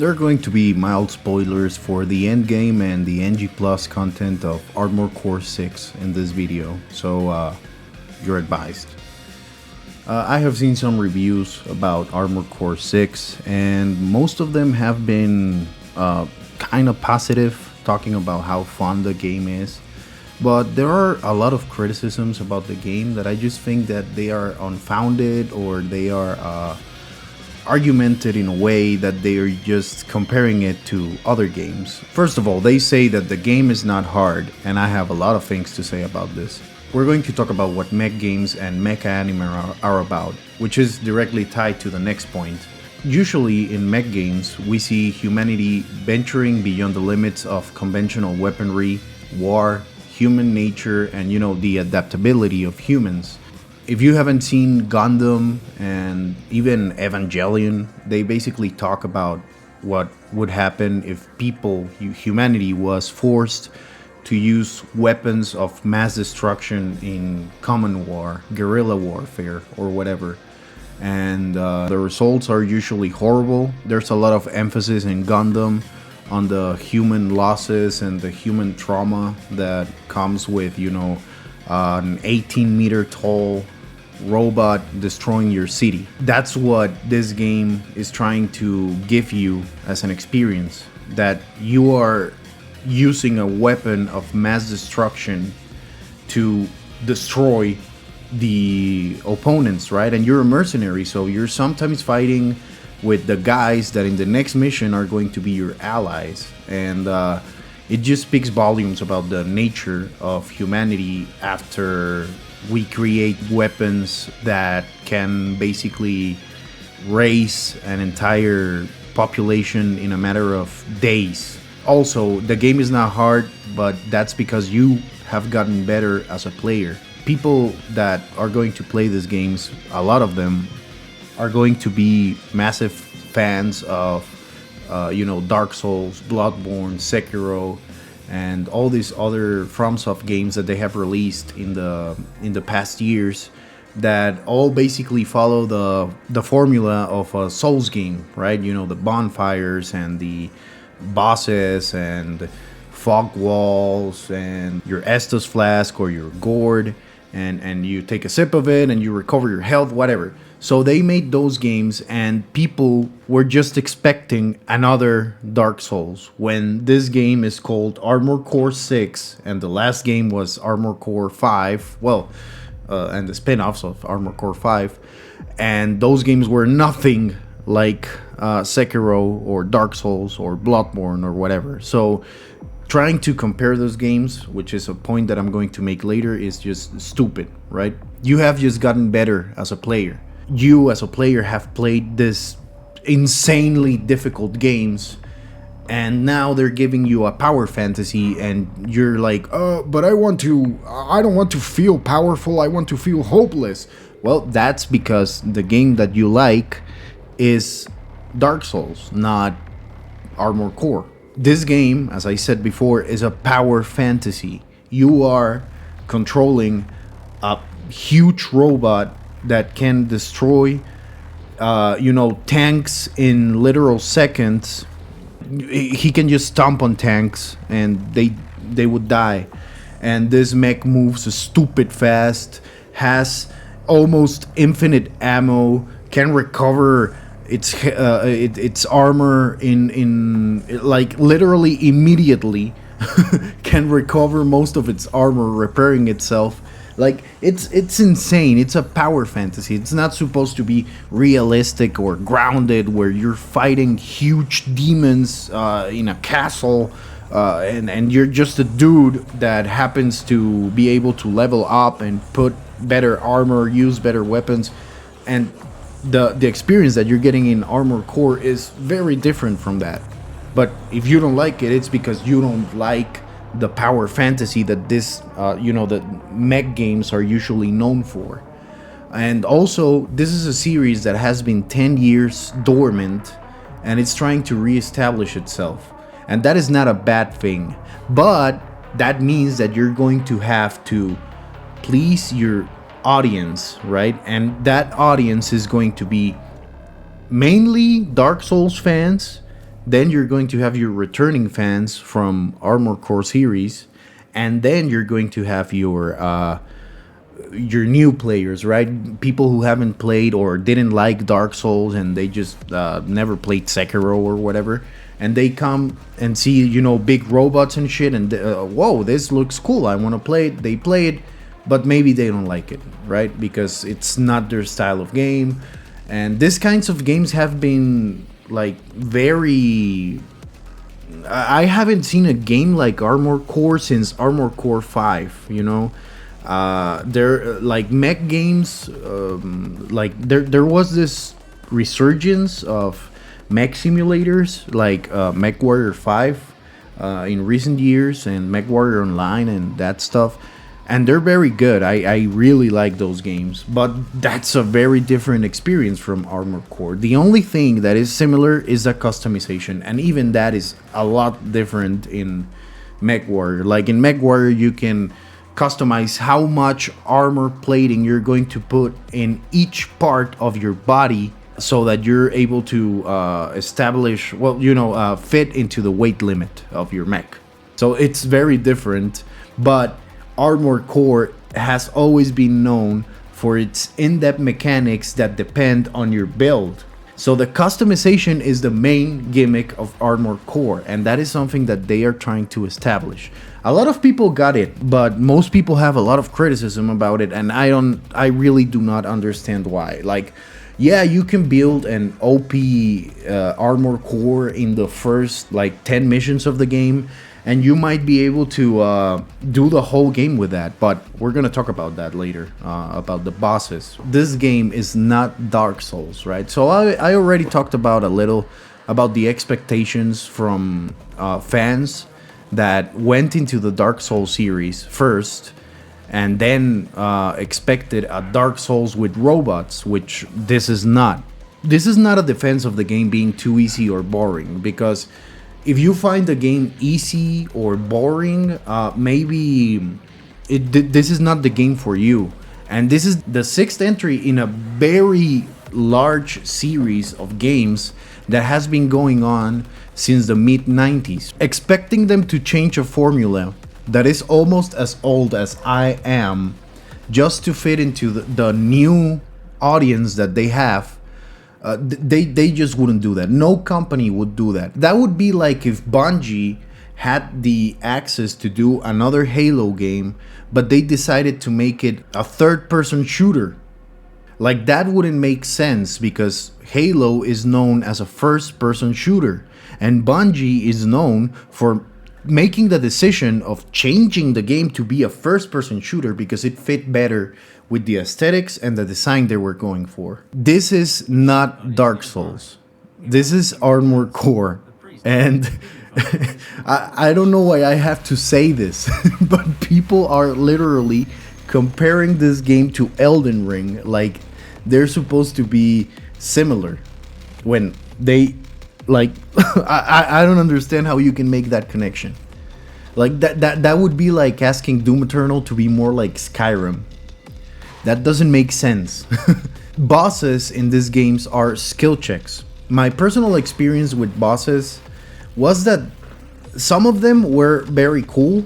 There are going to be mild spoilers for the endgame and the NG Plus content of Armored Core 6 in this video, so you're advised. I have seen some reviews about Armored Core 6, and most of them have been kind of positive, talking about how fun the game is. But there are a lot of criticisms about the game that I just think that they are unfounded, or they are argumented in a way that they are just comparing it to other games. First of all, they say that the game is not hard, and I have a lot of things to say about this. We're going to talk about what mech games and mecha anime are about, which is directly tied to the next point. Usually in mech games, we see humanity venturing beyond the limits of conventional weaponry, war, human nature, and the adaptability of humans. If you haven't seen Gundam and even Evangelion, they basically talk about what would happen if humanity was forced to use weapons of mass destruction in common war, guerrilla warfare, or whatever. And the results are usually horrible. There's a lot of emphasis in Gundam on the human losses and the human trauma that comes with, an 18-meter tall robot destroying your city. That's what this game is trying to give you as an experience, that you are using a weapon of mass destruction to destroy the opponents, right? And you're a mercenary, so you're sometimes fighting with the guys that in the next mission are going to be your allies. And it just speaks volumes about the nature of humanity after we create weapons that can basically raise an entire population in a matter of days. Also, the game is not hard, but that's because you have gotten better as a player. People that are going to play these games, a lot of them are going to be massive fans of Dark Souls, Bloodborne, Sekiro, and all these other FromSoft games that they have released in the past years, that all basically follow the formula of a Souls game, right? The bonfires and the bosses and fog walls and your Estus flask or your gourd, and you take a sip of it and you recover your health, whatever. So they made those games, and people were just expecting another Dark Souls, when this game is called Armored Core 6 and the last game was Armored Core 5, and the spin-offs of Armored Core 5, and those games were nothing like Sekiro or Dark Souls or Bloodborne or whatever. So trying to compare those games, which is a point that I'm going to make later, is just stupid, right? You have just gotten better as a player. You as a player have played this insanely difficult games, and now they're giving you a power fantasy, and you're like, but I don't want to feel powerful, I want to feel hopeless. Well, that's because the game that you like is Dark Souls, not Armored Core. This game, as I said before, is a power fantasy. You are controlling a huge robot that can destroy, tanks in literal seconds. He can just stomp on tanks and they would die. And this mech moves stupid fast, has almost infinite ammo, can recover its armor in like literally immediately. Can recover most of its armor, repairing itself. Like, it's insane. It's a power fantasy. It's not supposed to be realistic or grounded, where you're fighting huge demons in a castle, and you're just a dude that happens to be able to level up and put better armor, use better weapons. And the experience that you're getting in Armored Core is very different from that. But if you don't like it, it's because you don't like the power fantasy that that mech games are usually known for. And also, this is a series that has been 10 years dormant, and it's trying to reestablish itself. And that is not a bad thing, but that means that you're going to have to please your audience, right? And that audience is going to be mainly Dark Souls fans Then you're going to have your returning fans from Armored Core series, and then you're going to have your new players, right? People who haven't played or didn't like Dark Souls and they just never played Sekiro or whatever, and they come and see, you know, big robots and shit, and whoa, this looks cool, I want to play it. They play it, but maybe they don't like it, right? Because it's not their style of game. And these kinds of games have been like very... I haven't seen a game like Armored Core since Armored Core 5, you know. They're like mech games, like there was this resurgence of mech simulators like MechWarrior 5 in recent years, and MechWarrior Online and that stuff, and they're very good. I really like those games, but that's a very different experience from Armored Core. The only thing that is similar is the customization, and even that is a lot different in MechWarrior. Like in MechWarrior, you can customize how much armor plating you're going to put in each part of your body so that you're able to establish, well, you know, fit into the weight limit of your mech. So it's very different, but Armored Core has always been known for its in-depth mechanics that depend on your build. So the customization is the main gimmick of Armored Core, and that is something that they are trying to establish. A lot of people got it, but most people have a lot of criticism about it, and I really do not understand why. Like, yeah, you can build an OP Armored Core in the first like 10 missions of the game, and you might be able to do the whole game with that, but we're gonna talk about that later, about the bosses. This game is not Dark Souls, right? So I already talked about a little about the expectations from fans that went into the Dark Souls series first, and then expected a Dark Souls with robots, which this is not. This is not a defense of the game being too easy or boring, because if you find the game easy or boring, maybe this is not the game for you. And this is the 6th entry in a very large series of games that has been going on since the mid-90s. Expecting them to change a formula that is almost as old as I am just to fit into the new audience that they have, they just wouldn't do that. No company would do that. That would be like if Bungie had the access to do another Halo game, but they decided to make it a third-person shooter. Like, that wouldn't make sense, because Halo is known as a first-person shooter, and Bungie is known for making the decision of changing the game to be a first-person shooter because it fit better with the aesthetics and the design they were going for. This is not Dark Souls. This is Armored Core. And I don't know why I have to say this, but people are literally comparing this game to Elden Ring like they're supposed to be similar, when they, like, I don't understand how you can make that connection. Like, that would be like asking Doom Eternal to be more like Skyrim. That doesn't make sense. Bosses in these games are skill checks. My personal experience with bosses was that some of them were very cool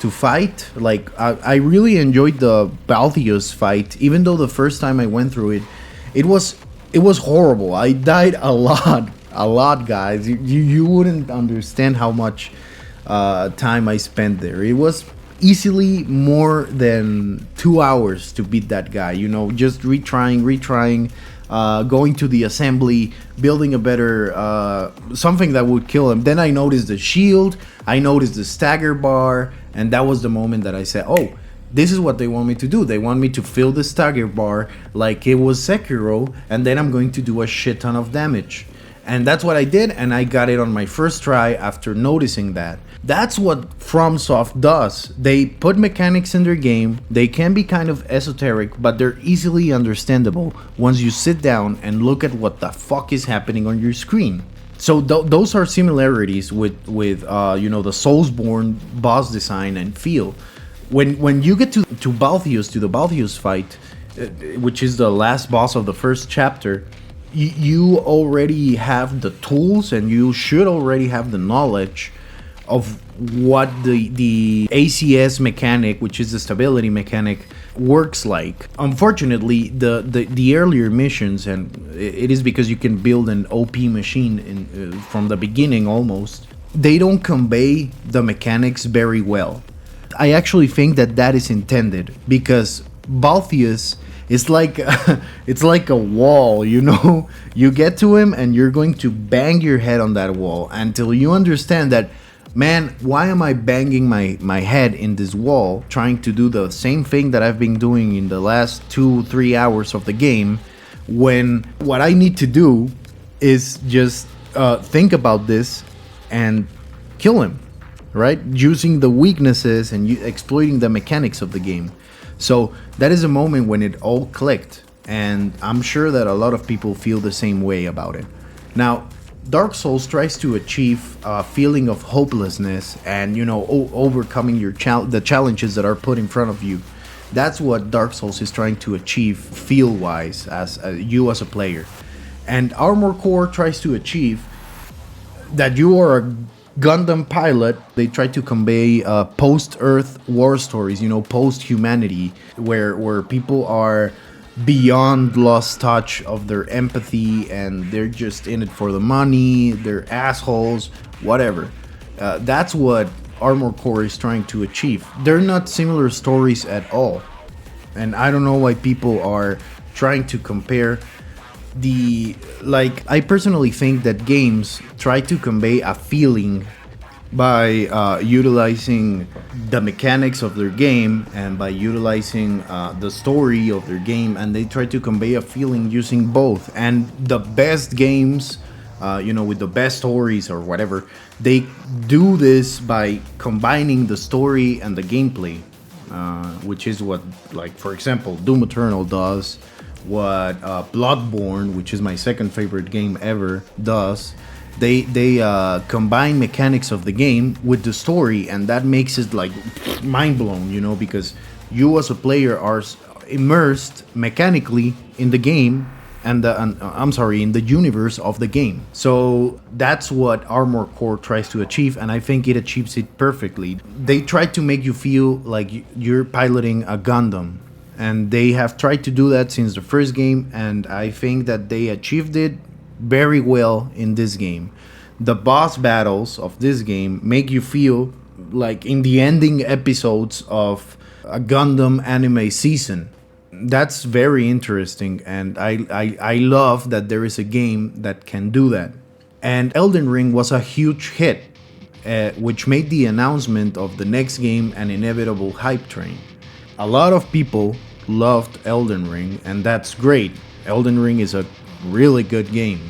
to fight. Like, I really enjoyed the Balthius fight, even though the first time I went through it, it was horrible. I died a lot, guys. You wouldn't understand how much time I spent there. It was easily more than 2 hours to beat that guy, you know, just retrying, going to the assembly, building a better something that would kill him. Then I noticed the shield, I noticed the stagger bar, and that was the moment that I said, oh, this is what they want me to do. They want me to fill the stagger bar like it was Sekiro, and then I'm going to do a shit ton of damage. And that's what I did, and I got it on my first try after noticing that. That's what FromSoft does. They put mechanics in their game. They can be kind of esoteric, but they're easily understandable once you sit down and look at what the fuck is happening on your screen. So those are similarities with you know, the Soulsborne boss design and feel. When you get to Balthius, to the Balthius fight, which is the last boss of the first chapter, you already have the tools and you should already have the knowledge of what the ACS mechanic, which is the stability mechanic, works like. Unfortunately, the earlier missions, and it is because you can build an OP machine from the beginning almost, they don't convey the mechanics very well. I actually think that is intended because Balthius is like it's like a wall, you know. You get to him and you're going to bang your head on that wall until you understand that, man, why am I banging my head in this wall trying to do the same thing that I've been doing in the last 2-3 hours of the game, when what I need to do is just think about this and kill him, right? Using the weaknesses and exploiting the mechanics of the game. So that is a moment when it all clicked, and I'm sure that a lot of people feel the same way about it. Now, Dark Souls tries to achieve a feeling of hopelessness and, you know, overcoming the challenges that are put in front of you. That's what Dark Souls is trying to achieve feel-wise as you as a player. And Armored Core tries to achieve that you are a Gundam pilot. They try to convey post-Earth war stories, you know, post-humanity, where people are beyond lost touch of their empathy and they're just in it for the money, they're assholes, whatever. That's what Armored Core is trying to achieve. They're not similar stories at all. And I don't know why people are trying to compare I personally think that games try to convey a feeling by utilizing the mechanics of their game and by utilizing the story of their game, and they try to convey a feeling using both. And the best games, with the best stories or whatever, they do this by combining the story and the gameplay, which is what, like, for example, Doom Eternal does, what Bloodborne, which is my second favorite game ever, does. They combine mechanics of the game with the story, and that makes it like mind blown, because you as a player are immersed mechanically in the game and in the universe of the game. So that's what Armored Core tries to achieve, and I think it achieves it perfectly. They try to make you feel like you're piloting a Gundam, and they have tried to do that since the first game, and I think that they achieved it very well in this game. The boss battles of this game make you feel like in the ending episodes of a Gundam anime season. That's very interesting, and I love that there is a game that can do that. And Elden Ring was a huge hit, which made the announcement of the next game an inevitable hype train. A lot of people loved Elden Ring, and that's great. Elden Ring is a really good game.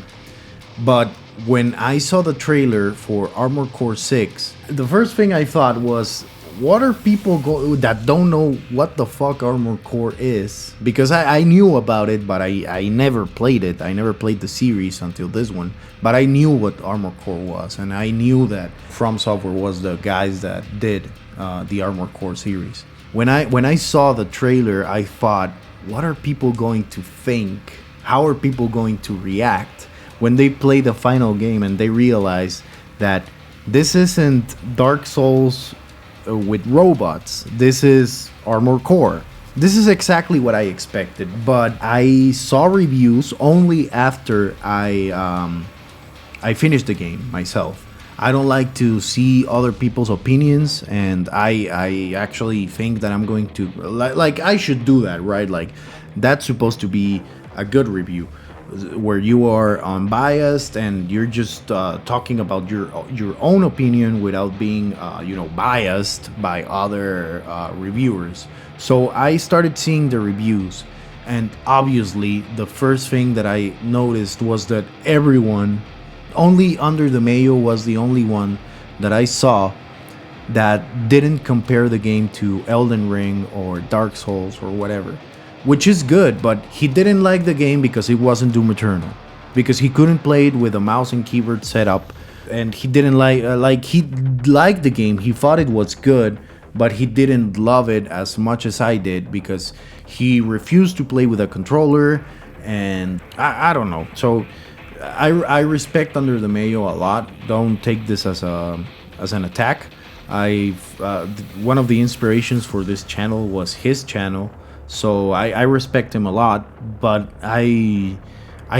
But when I saw the trailer for Armored Core 6, the first thing I thought was, what are people that don't know what the fuck Armored Core is? Because I knew about it, but I never played it. I never played the series until this one. But I knew what Armored Core was, and I knew that FromSoft was the guys that did the Armored Core series. When I saw the trailer, I thought, what are people going to think? How are people going to react when they play the final game and they realize that this isn't Dark Souls with robots? This is Armored Core. This is exactly what I expected, but I saw reviews only after I finished the game myself. I don't like to see other people's opinions, and I actually think that I'm going to like I should do that, right? Like, that's supposed to be a good review, where you are unbiased and you're just talking about your own opinion without being biased by other reviewers. So I started seeing the reviews, and obviously the first thing that I noticed was that everyone, only Under the Mayo was the only one that I saw that didn't compare the game to Elden Ring or Dark Souls or whatever. Which is good, but he didn't like the game because it wasn't Doom Eternal. Because he couldn't play it with a mouse and keyboard setup, and he didn't he liked the game. He thought it was good, but he didn't love it as much as I did because he refused to play with a controller, and I don't know. So I respect Under the Mayo a lot. Don't take this as an attack. One of the inspirations for this channel was his channel, so I respect him a lot. But I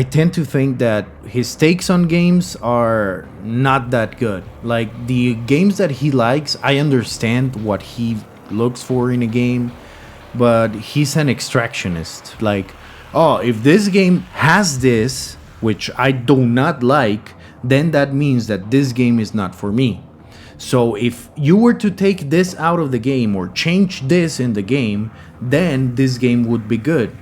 tend to think that his takes on games are not that good. Like the games that he likes, I understand what he looks for in a game, but he's an extractionist. Like, oh, if this game has this, which I do not like, then that means that this game is not for me. So if you were to take this out of the game or change this in the game, then this game would be good.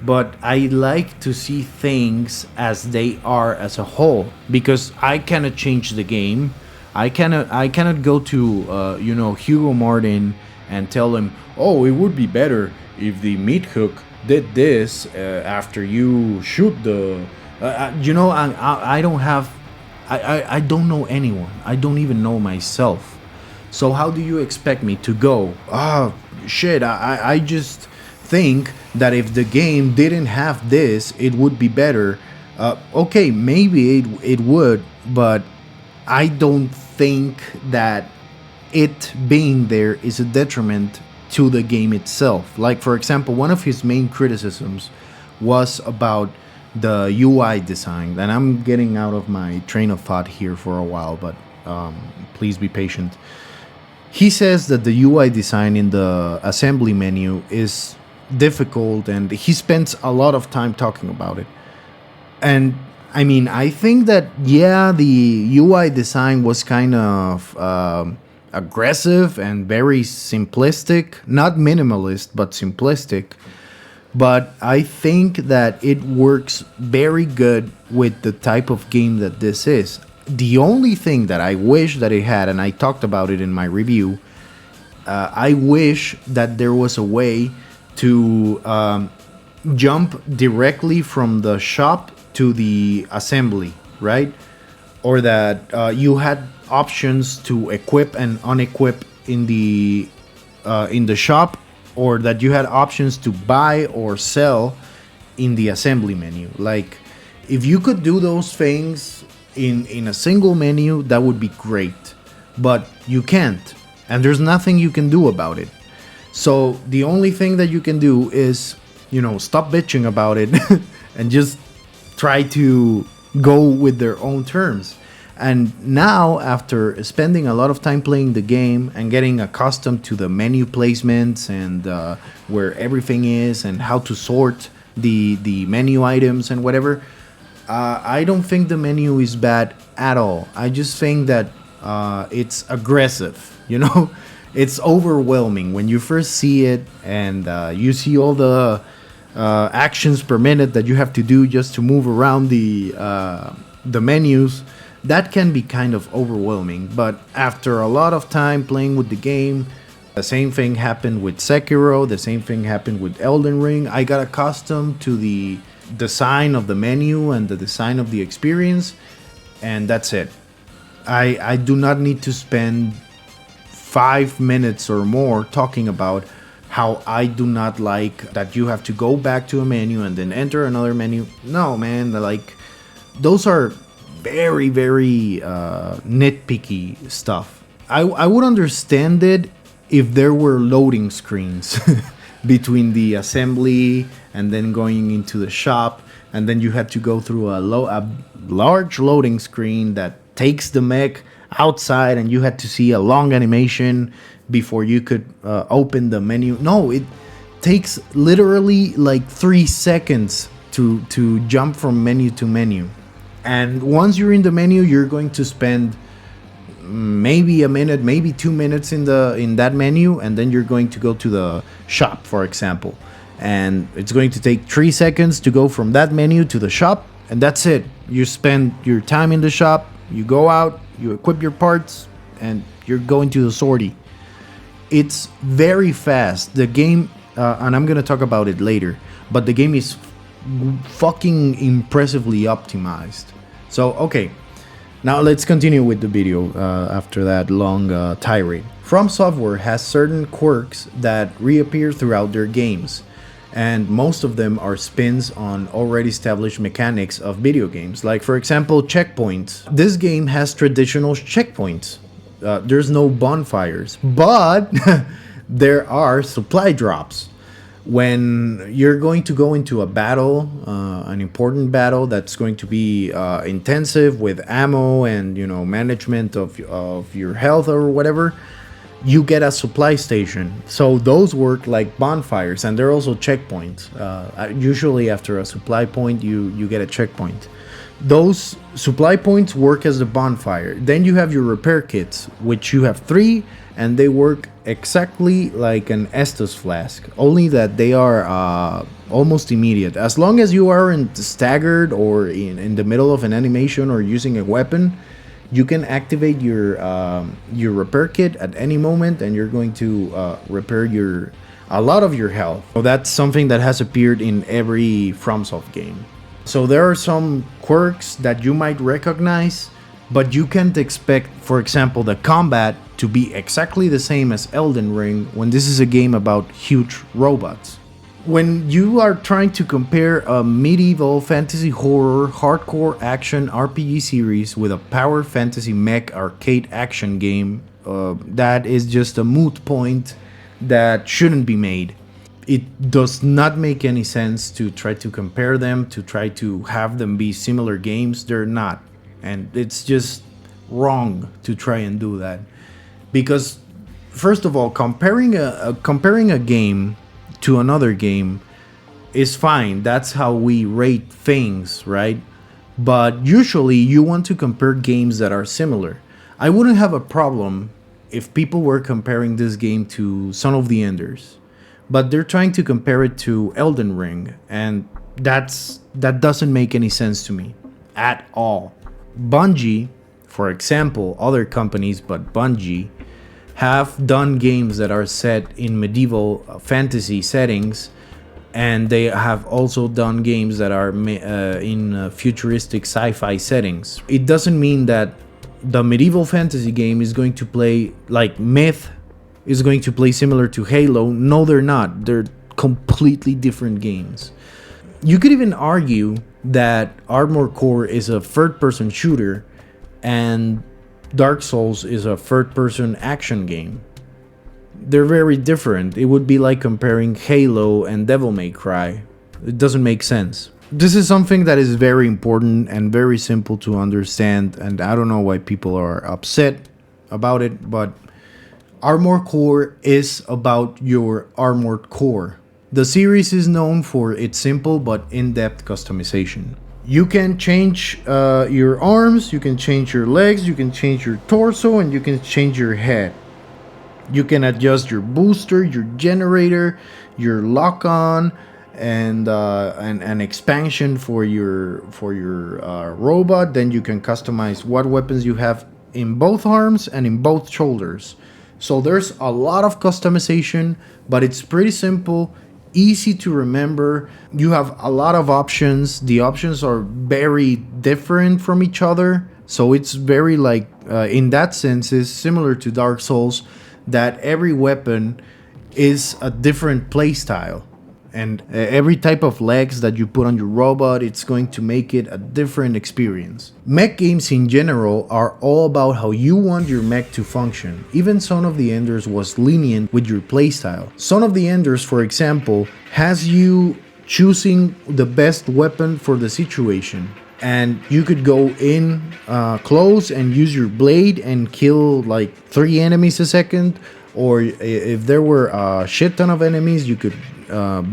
But I like to see things as they are as a whole, because I cannot change the game. I cannot go to Hugo Martin and tell him, oh, it would be better if the meat hook did this after you shoot the I don't have I don't know anyone. I don't even know myself. So how do you expect me to go, shit, I just think that if the game didn't have this, it would be better. Okay, maybe it would, but I don't think that it being there is a detriment to the game itself. Like, for example, one of his main criticisms was about the UI design, and I'm getting out of my train of thought here for a while, but please be patient. He says that the UI design in the assembly menu is difficult, and he spends a lot of time talking about it. And I mean, I think that, yeah, the UI design was kind of aggressive and very simplistic, not minimalist, but simplistic. But I think that it works very good with the type of game that this is. The only thing that I wish that it had, and I talked about it in my review, I wish that there was a way to jump directly from the shop to the assembly, right? Or that you had options to equip and unequip in the shop, or that you had options to buy or sell in the assembly menu. Like, if you could do those things in a single menu, that would be great. But you can't, and there's nothing you can do about it. So the only thing that you can do is, stop bitching about it and just try to go with their own terms. And now, after spending a lot of time playing the game and getting accustomed to the menu placements and where everything is and how to sort the menu items and whatever, I don't think the menu is bad at all. I just think that it's aggressive, It's overwhelming when you first see it, and you see all the actions per minute that you have to do just to move around the menus. That can be kind of overwhelming, but after a lot of time playing with the game, the same thing happened with Sekiro, the same thing happened with Elden Ring. I got accustomed to the design of the menu and the design of the experience, and that's it. I do not need to spend 5 minutes or more talking about how I do not like that you have to go back to a menu and then enter another menu. No, man, like, those are very, very nitpicky stuff. I would understand it if there were loading screens between the assembly and then going into the shop, and then you had to go through a large loading screen that takes the mech outside, and you had to see a long animation before you could open the menu. No, it takes literally like 3 seconds to jump from menu to menu. And once you're in the menu, you're going to spend maybe a minute, maybe 2 minutes in that menu, and then you're going to go to the shop, for example. And it's going to take 3 seconds to go from that menu to the shop, and that's it. You spend your time in the shop, you go out, you equip your parts, and you're going to the sortie. It's very fast. The game, and I'm gonna talk about it later, but the game is fucking impressively optimized. So, okay, now let's continue with the video after that long tirade. FromSoft has certain quirks that reappear throughout their games. and most of them are spins on already established mechanics of video games. Like, for example, checkpoints. This game has traditional checkpoints. There's no bonfires, but there are supply drops. When you're going to go into a battle, an important battle that's going to be intensive with ammo and, you know, management of your health or whatever, you get a supply station. So those work like bonfires, and they're also checkpoints. Usually after a supply point, you get a checkpoint. Those supply points work as a bonfire. Then you have your repair kits, which you have 3, and they work exactly like an Estus flask, only that they are almost immediate. As long as you aren't staggered or in the middle of an animation or using a weapon, you can activate your repair kit at any moment, and you're going to repair a lot of your health. So that's something that has appeared in every FromSoft game. So there are some quirks that you might recognize, but you can't expect, for example, the combat to be exactly the same as Elden Ring when this is a game about huge robots. When you are trying to compare a medieval fantasy horror hardcore action RPG series with a power fantasy mech arcade action game, that is just a moot point that shouldn't be made. It does not make any sense to try to compare them, to try to have them be similar games. They're not. And it's just wrong to try and do that. Because, first of all, comparing a game to another game is fine. That's how we rate things, right? But usually you want to compare games that are similar. I wouldn't have a problem if people were comparing this game to Son of the Enders, but they're trying to compare it to Elden Ring, and that doesn't make any sense to me at all. Bungie, for example, other companies but Bungie, have done games that are set in medieval fantasy settings, and they have also done games that are in futuristic sci-fi settings. It doesn't mean that the medieval fantasy game is going to play like Myth is going to play similar to Halo. No, they're not. They're completely different games. You could even argue that Armored Core is a third-person shooter and Dark Souls is a third-person action game. They're very different. It would be like comparing Halo and Devil May Cry. It doesn't make sense. This is something that is very important and very simple to understand, and I don't know why people are upset about it, but Armored Core is about your Armored Core. The series is known for its simple but in-depth customization. You can change your arms, you can change your legs, you can change your torso, and you can change your head. You can adjust your booster, your generator, your lock-on, and an expansion for your robot. Then you can customize what weapons you have in both arms and in both shoulders. So there's a lot of customization, but it's pretty simple, easy to remember. You have a lot of options. The options are very different from each other. So it's very like, in that sense, is similar to Dark Souls, that every weapon is a different playstyle. And every type of legs that you put on your robot, it's going to make it a different experience. Mech games in general are all about how you want your mech to function. Even Son of the Enders was lenient with your playstyle. Son of the Enders, for example, has you choosing the best weapon for the situation. And you could go in close and use your blade and kill like 3 enemies a second. Or if there were a shit ton of enemies, you could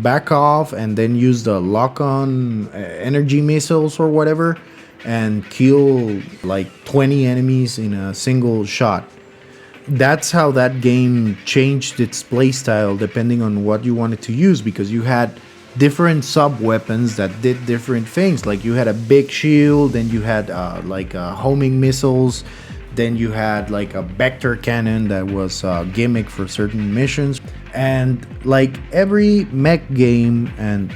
back off and then use the lock-on energy missiles or whatever and kill like 20 enemies in a single shot. That's how that game changed its playstyle depending on what you wanted to use, because you had different sub-weapons that did different things. Like you had a big shield, then you had like homing missiles, then you had like a vector cannon that was a gimmick for certain missions. And like every mech game, and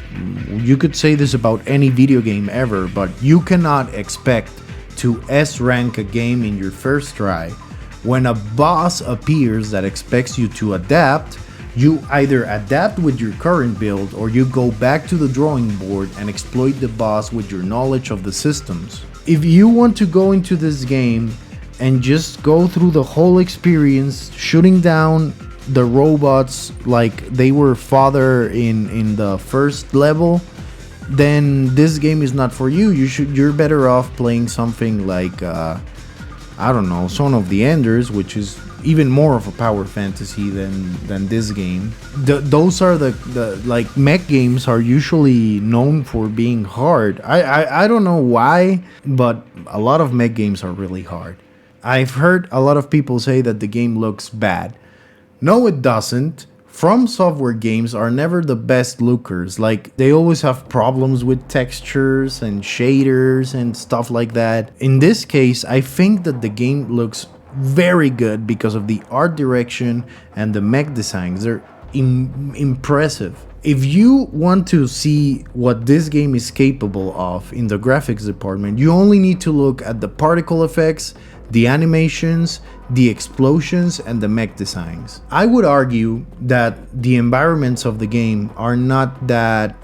you could say this about any video game ever, but you cannot expect to S-rank a game in your first try. When a boss appears that expects you to adapt, You either adapt with your current build or you go back to the drawing board and exploit the boss with your knowledge of the systems. If you want to go into this game and just go through the whole experience shooting down the robots like they were fodder in the first level, then this game is not for you. You're better off playing something like I don't know, Son of the Enders, which is even more of a power fantasy than this game. Those are the like mech games are usually known for being hard. I don't know why, but a lot of mech games are really hard. I've heard a lot of people say that the game looks bad. No, it doesn't. From Software games are never the best lookers. Like, they always have problems with textures and shaders and stuff like that. In this case, I think that the game looks very good because of the art direction and the mech designs. They're impressive. If you want to see what this game is capable of in the graphics department, you only need to look at the particle effects, the animations, the explosions, and the mech designs. I would argue that the environments of the game are not that...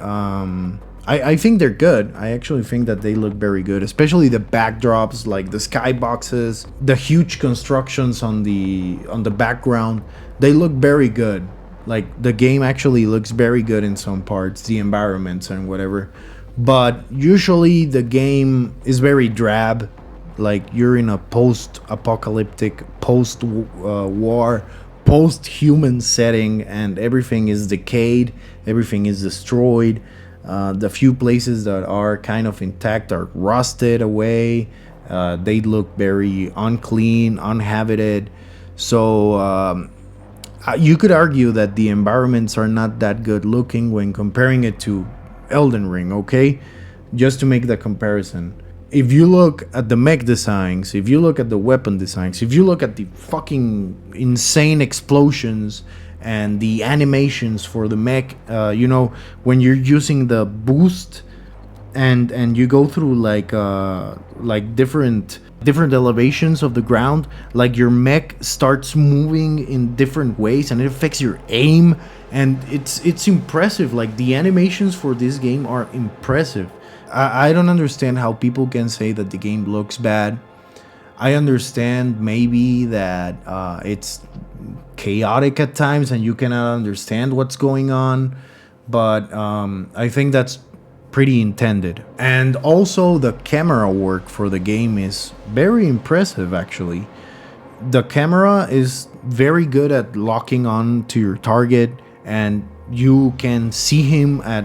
I think they're good. I actually think that they look very good, especially the backdrops, like the skyboxes, the huge constructions on the background. They look very good. Like, the game actually looks very good in some parts, the environments and whatever. But usually the game is very drab. Like, you're in a post-apocalyptic, post-war, post-human setting, and everything is decayed, everything is destroyed. The few places that are kind of intact are rusted away. They look very unclean, uninhabited. So you could argue that the environments are not that good looking when comparing it to Elden Ring, okay? Just to make the comparison. If you look at the mech designs, if you look at the weapon designs, if you look at the fucking insane explosions and the animations for the mech, you know, when you're using the boost and you go through like different elevations of the ground, like your mech starts moving in different ways and it affects your aim, and it's impressive. Like, the animations for this game are impressive. I don't understand how people can say that the game looks bad. I understand maybe that it's chaotic at times and you cannot understand what's going on, but I think that's pretty intended. And also, the camera work for the game is very impressive, actually. The camera is very good at locking on to your target, and you can see him at,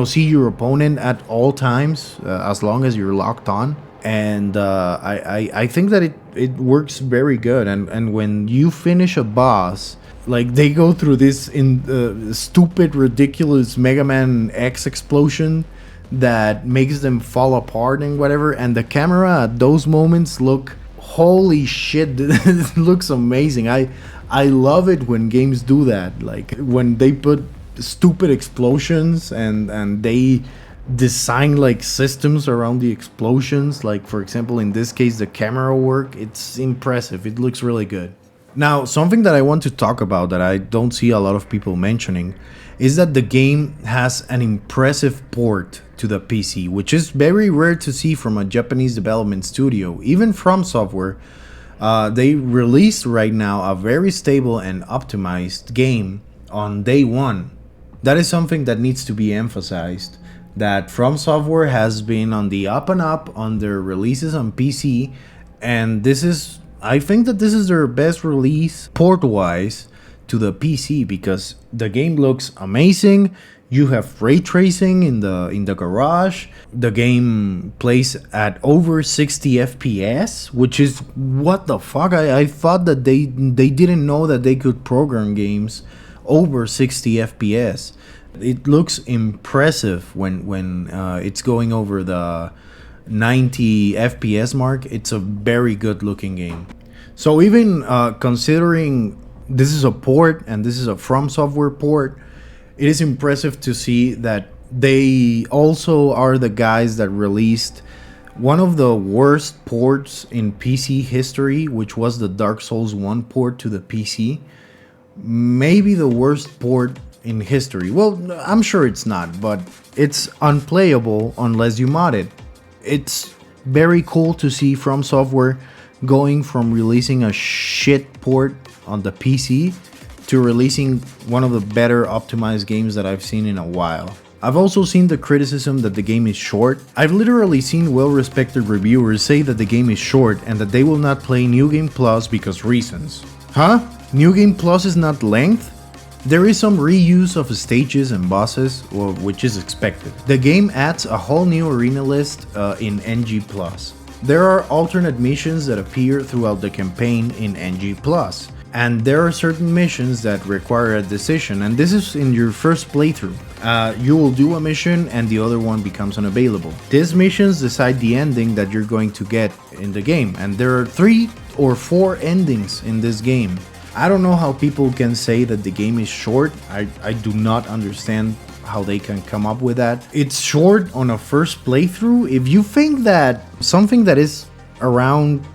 see your opponent at all times, as long as you're locked on. And I think that it works very good. And when you finish a boss, like, they go through this stupid, ridiculous Mega Man X explosion that makes them fall apart and whatever. And the camera at those moments holy shit, it looks amazing. I love it when games do that. Like, when they put stupid explosions and they design like systems around the explosions. Like, for example, in this case, the camera work, it's impressive. It looks really good. Now, something that I want to talk about that I don't see a lot of people mentioning is that the game has an impressive port to the PC, which is very rare to see from a Japanese development studio. Even FromSoft, they released right now a very stable and optimized game on day one. That is something that needs to be emphasized, that FromSoft has been on the up and up on their releases on PC, and I think that this is their best release port-wise to the PC, because the game looks amazing. You have ray tracing in the garage. The game plays at over 60 FPS, which is, what the fuck? I thought that they didn't know that they could program games over 60 FPS. It looks impressive when it's going over the 90 FPS mark. It's a very good looking game. So even considering this is a port and this is a FromSoft port, it is impressive to see that they also are the guys that released one of the worst ports in PC history, which was the Dark Souls 1 port to the PC, maybe the worst port in history. Well, I'm sure it's not, but it's unplayable unless you mod it. It's very cool to see From Software going from releasing a shit port on the PC to releasing one of the better optimized games that I've seen in a while. I've also seen the criticism that the game is short. I've literally seen well-respected reviewers say that the game is short and that they will not play New Game Plus because reasons. Huh? New Game Plus is not length? There is some reuse of stages and bosses, well, which is expected. The game adds a whole new arena list in NG+. There are alternate missions that appear throughout the campaign in NG+. And there are certain missions that require a decision, and this is in your first playthrough. You will do a mission and the other one becomes unavailable. These missions decide the ending that you're going to get in the game, and there are 3 or 4 endings in this game. I don't know how people can say that the game is short. I do not understand how they can come up with that. It's short on a first playthrough. If you think that something that is around...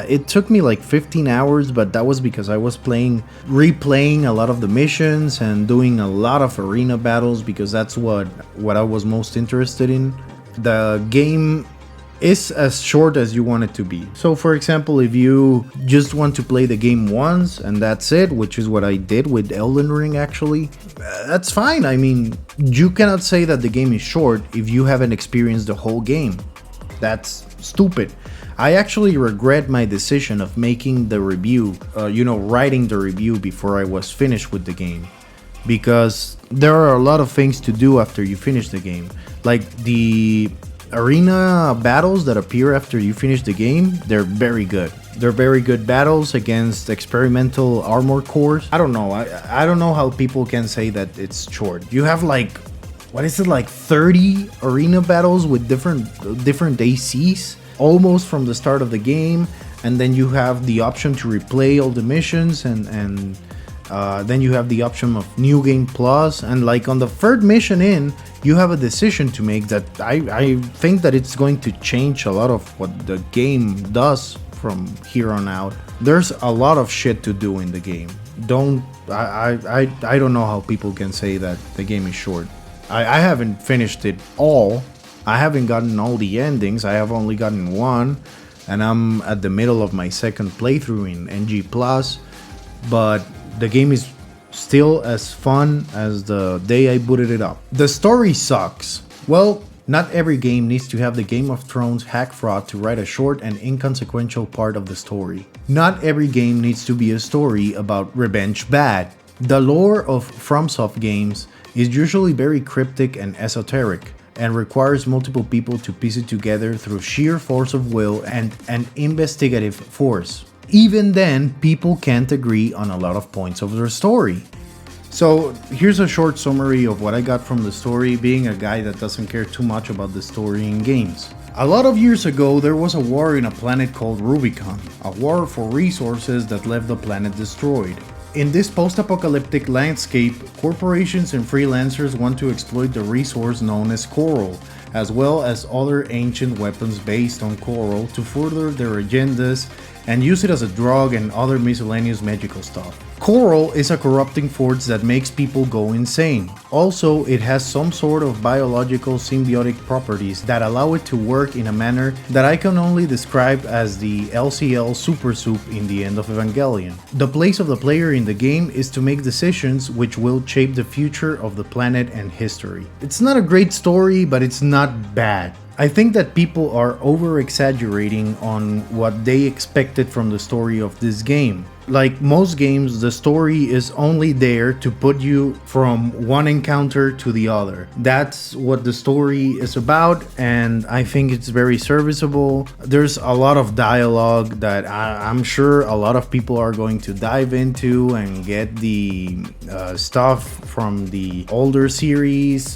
it took me like 15 hours, but that was because I was replaying a lot of the missions and doing a lot of arena battles because that's what I was most interested in. The game is as short as you want it to be. So for example, if you just want to play the game once and that's it, which is what I did with Elden Ring actually, that's fine. I mean, you cannot say that the game is short if you haven't experienced the whole game. That's stupid. I actually regret my decision of making the review, writing the review before I was finished with the game. Because there are a lot of things to do after you finish the game. Like the arena battles that appear after you finish the game, they're very good. They're very good battles against experimental armor cores. I don't know. I don't know how people can say that it's short. You have like, what is it, like 30 arena battles with different ACs almost from the start of the game, and then you have the option to replay all the missions, and then you have the option of New Game Plus, and like on the third mission in, you have a decision to make that I think that it's going to change a lot of what the game does from here on out. There's a lot of shit to do in the game. I don't know how people can say that the game is short. I haven't finished it all. I haven't gotten all the endings. I have only gotten one, and I'm at the middle of my second playthrough in NG+, but the game is still as fun as the day I booted it up. The story sucks. Well, not every game needs to have the Game of Thrones hack fraud to write a short and inconsequential part of the story. Not every game needs to be a story about revenge bad. The lore of FromSoft games is usually very cryptic and esoteric, and requires multiple people to piece it together through sheer force of will and an investigative force. Even then, people can't agree on a lot of points of their story. So here's a short summary of what I got from the story, being a guy that doesn't care too much about the story in games. A lot of years ago, there was a war in a planet called Rubicon, a war for resources that left the planet destroyed. In this post-apocalyptic landscape, corporations and freelancers want to exploit the resource known as coral, as well as other ancient weapons based on coral to further their agendas and use it as a drug and other miscellaneous magical stuff. Coral is a corrupting force that makes people go insane. Also, it has some sort of biological symbiotic properties that allow it to work in a manner that I can only describe as the LCL super soup in the end of Evangelion. The place of the player in the game is to make decisions which will shape the future of the planet and history. It's not a great story, but it's not bad. I think that people are over-exaggerating on what they expected from the story of this game. Like most games, the story is only there to put you from one encounter to the other. That's what the story is about, and I think it's very serviceable. There's a lot of dialogue that I'm sure a lot of people are going to dive into and get the stuff from the older series,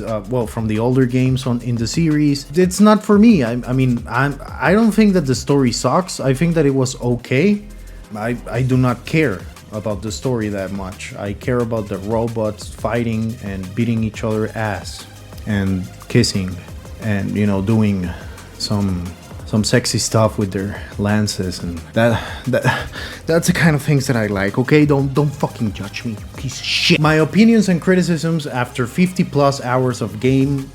from the older games in the series. It's not for me. I don't think that the story sucks. I think that it was okay. I do not care about the story that much. I care about the robots fighting and beating each other ass and kissing and doing some some sexy stuff with their lances, and that's the kind of things that I like. Okay, don't fucking judge me, piece of shit. My opinions and criticisms after 50 plus hours of game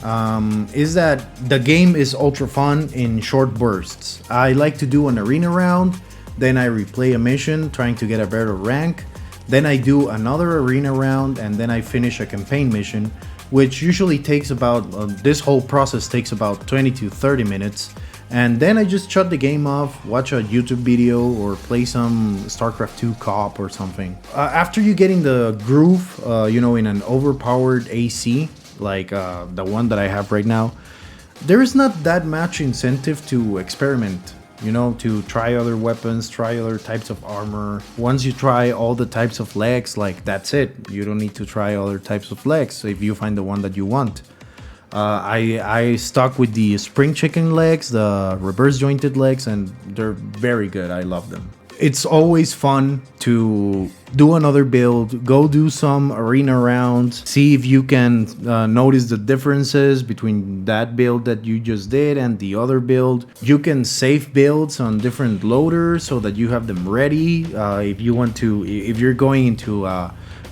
is that the game is ultra fun in short bursts. I like to do an arena round, then I replay a mission trying to get a better rank, then I do another arena round, and then I finish a campaign mission, which usually takes about, this whole process takes about 20 to 30 minutes. And then I just shut the game off, watch a YouTube video, or play some StarCraft 2 co-op or something. After you get in the groove, in an overpowered AC, like the one that I have right now, there is not that much incentive to experiment. To try other weapons, try other types of armor. Once you try all the types of legs, like that's it. You don't need to try other types of legs if you find the one that you want. I stuck with the spring chicken legs, the reverse jointed legs, and they're very good. I love them. It's always fun to do another build, go do some arena rounds, see if you can notice the differences between that build that you just did and the other build. You can save builds on different loaders so that you have them ready if you want to, if you're going into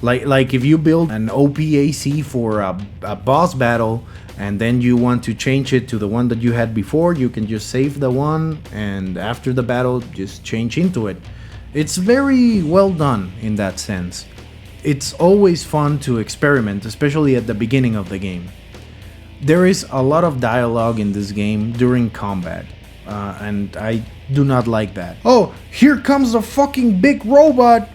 like if you build an OPAC for a boss battle and then you want to change it to the one that you had before, you can just save the one and after the battle just change into it. It's very well done in that sense. It's always fun to experiment, especially at the beginning of the game. There is a lot of dialogue in this game during combat, and I do not like that. Oh, here comes the fucking big robot!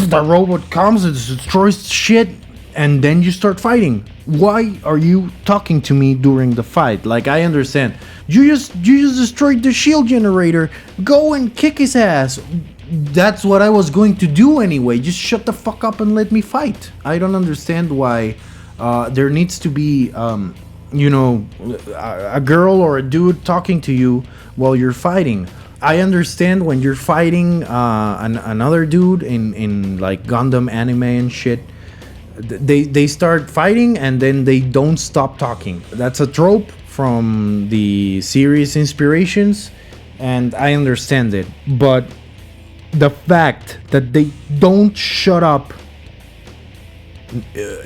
The robot comes and destroys shit, and then you start fighting. Why are you talking to me during the fight? Like, I understand. You just destroyed the shield generator. Go and kick his ass. That's what I was going to do anyway. Just shut the fuck up and let me fight. I don't understand why there needs to be, a girl or a dude talking to you while you're fighting. I understand when you're fighting another dude in like Gundam anime and shit. They start fighting and then they don't stop talking. That's a trope from the series Inspirations, and I understand it. But the fact that they don't shut up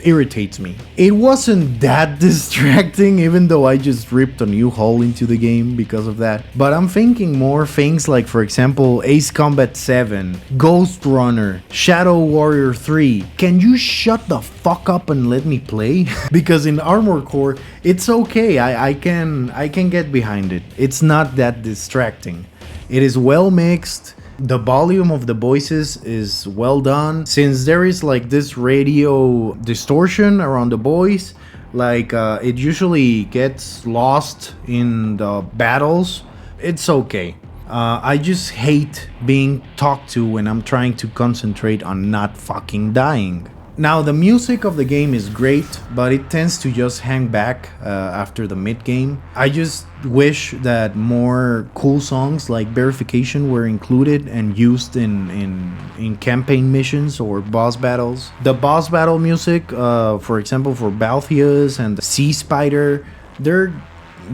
irritates me. It wasn't that distracting, even though I just ripped a new hole into the game because of that. But I'm thinking more things like, for example, Ace Combat 7, Ghost Runner, Shadow Warrior 3. Can you shut the fuck up and let me play? Because in Armored Core, it's okay. I can get behind it. It's not that distracting. It is well mixed. The volume of the voices is well done. Since there is like this radio distortion around the voice, like it usually gets lost in the battles. It's okay. I just hate being talked to when I'm trying to concentrate on not fucking dying. Now, the music of the game is great, but it tends to just hang back after the mid-game. I just wish that more cool songs like Verification were included and used in campaign missions or boss battles. The boss battle music, for example, for Balthius and the Sea Spider, they're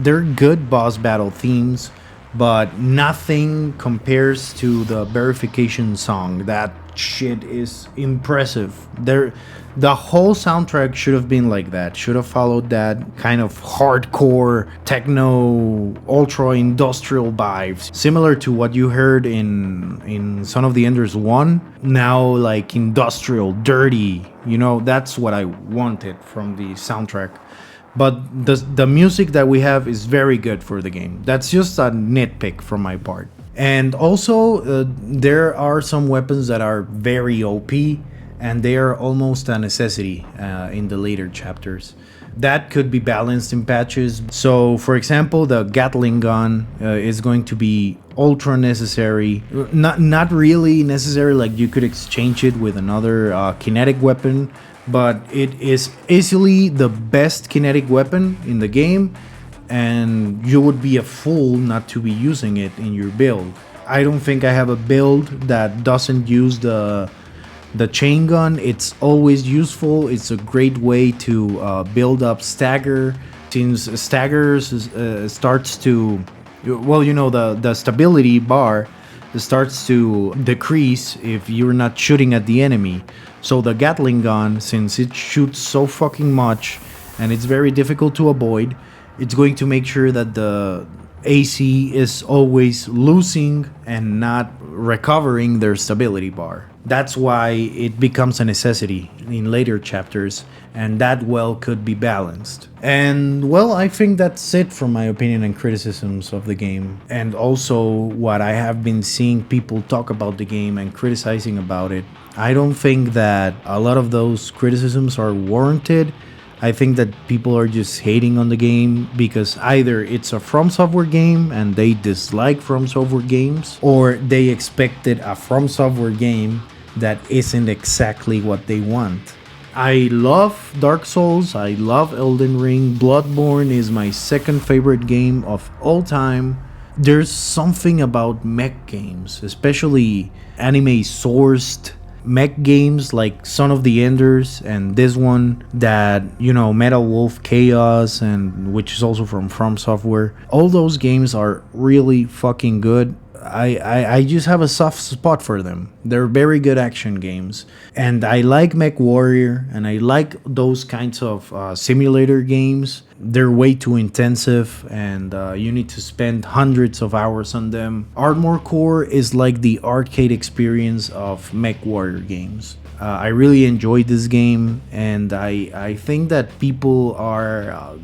good boss battle themes, but nothing compares to the Verification song. That shit is impressive. The whole soundtrack should have been like that, should have followed that kind of hardcore techno ultra industrial vibes, similar to what you heard in Son of the Enders 1. Now like industrial, dirty, that's what I wanted from the soundtrack. But the music that we have is very good for the game. That's just a nitpick from my part. And also, there are some weapons that are very OP, and they are almost a necessity in the later chapters. That could be balanced in patches. So, for example, the Gatling gun is going to be ultra necessary. Not really necessary, like you could exchange it with another kinetic weapon, but it is easily the best kinetic weapon in the game, and you would be a fool not to be using it in your build. I don't think I have a build that doesn't use the chain gun. It's always useful. It's a great way to build up stagger. Since stagger starts to Well, the stability bar starts to decrease if you're not shooting at the enemy. So the Gatling gun, since it shoots so fucking much and it's very difficult to avoid, it's going to make sure that the AC is always losing and not recovering their stability bar. That's why it becomes a necessity in later chapters, and that well could be balanced. And well, I think that's it from my opinion and criticisms of the game, and also what I have been seeing people talk about the game and criticizing about it. I don't think that a lot of those criticisms are warranted. I think that people are just hating on the game because either it's a FromSoftware game and they dislike FromSoftware games, or they expected a FromSoftware game that isn't exactly what they want. I love Dark Souls, I love Elden Ring, Bloodborne is my second favorite game of all time. There's something about mech games, especially anime sourced mech games like Son of the Enders and this one that, Metal Wolf Chaos, and which is also from FromSoftware. All those games are really fucking good. I just have a soft spot for them. They're very good action games. And I like Mech Warrior, and I like those kinds of simulator games. They're way too intensive, and you need to spend hundreds of hours on them. Armored Core is like the arcade experience of Mech Warrior games. I really enjoyed this game, and I think that people are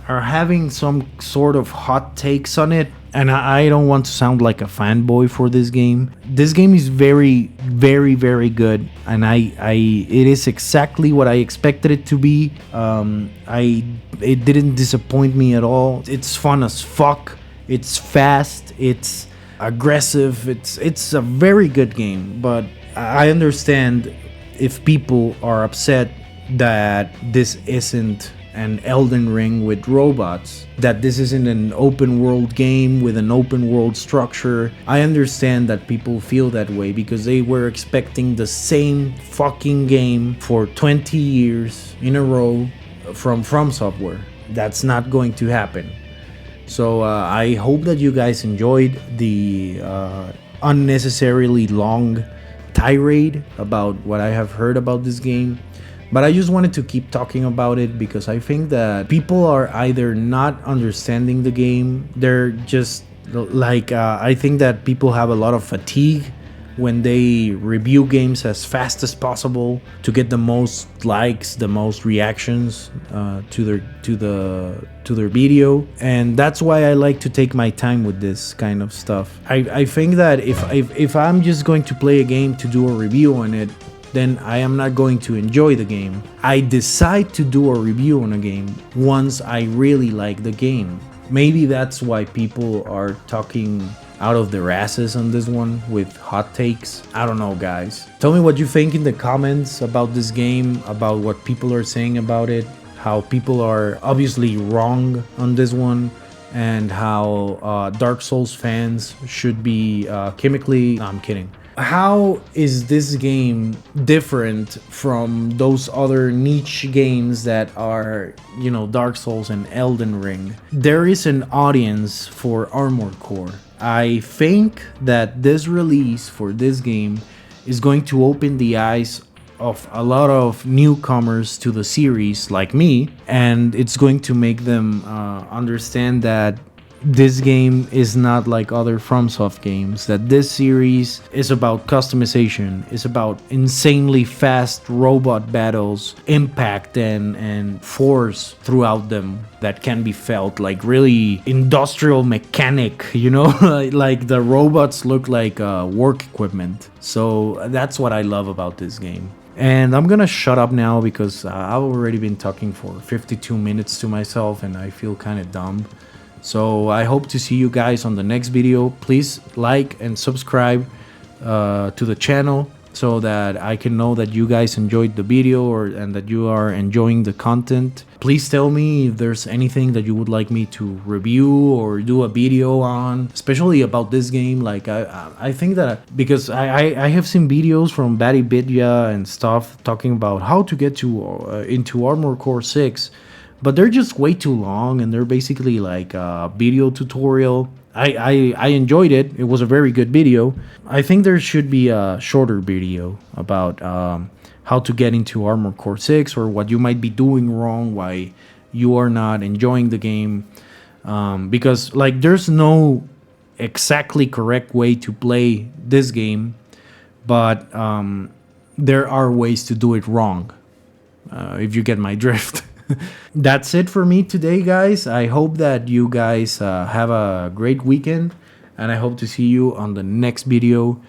having some sort of hot takes on it, and I don't want to sound like a fanboy for this game. This game is very, very, very good, and it is exactly what I expected it to be. It didn't disappoint me at all. It's fun as fuck. It's fast. It's aggressive. It's a very good game, but I understand if people are upset that this isn't an Elden Ring with robots, that this isn't an open world game with an open world structure. I understand that people feel that way because they were expecting the same fucking game for 20 years in a row from FromSoftware. That's not going to happen. So I hope that you guys enjoyed the unnecessarily long tirade about what I have heard about this game. But I just wanted to keep talking about it because I think that people are either not understanding the game, they're just like, I think that people have a lot of fatigue when they review games as fast as possible to get the most likes, the most reactions to their video, and that's why I like to take my time with this kind of stuff. I think that if I'm just going to play a game to do a review on it, then I am not going to enjoy the game. I decide to do a review on a game once I really like the game. Maybe that's why people are talking out of their asses on this one with hot takes. I don't know, guys. Tell me what you think in the comments about this game, about what people are saying about it, how people are obviously wrong on this one, and how Dark Souls fans should be chemically... No, I'm kidding. How is this game different from those other niche games that are, Dark Souls and Elden Ring? There is an audience for Armored Core. I think that this release for this game is going to open the eyes of a lot of newcomers to the series like me, and it's going to make them understand that this game is not like other FromSoft games, that this series is about customization, is about insanely fast robot battles, impact and force throughout them that can be felt, like really industrial mechanic, like the robots look like work equipment. So that's what I love about this game. And I'm gonna shut up now because I've already been talking for 52 minutes to myself and I feel kind of dumb. So I hope to see you guys on the next video. Please like and subscribe to the channel so that I can know that you guys enjoyed the video and that you are enjoying the content. Please tell me if there's anything that you would like me to review or do a video on, especially about this game. Like I think that because I have seen videos from Batty Bidya and stuff talking about how to get to into Armored Core 6. but they're just way too long, and they're basically like a video tutorial. I enjoyed it. It was a very good video. I think there should be a shorter video about how to get into Armored Core 6, or what you might be doing wrong, why you are not enjoying the game. Because like there's no exactly correct way to play this game, but there are ways to do it wrong, if you get my drift. That's it for me today, guys. I hope that you guys have a great weekend, and I hope to see you on the next video.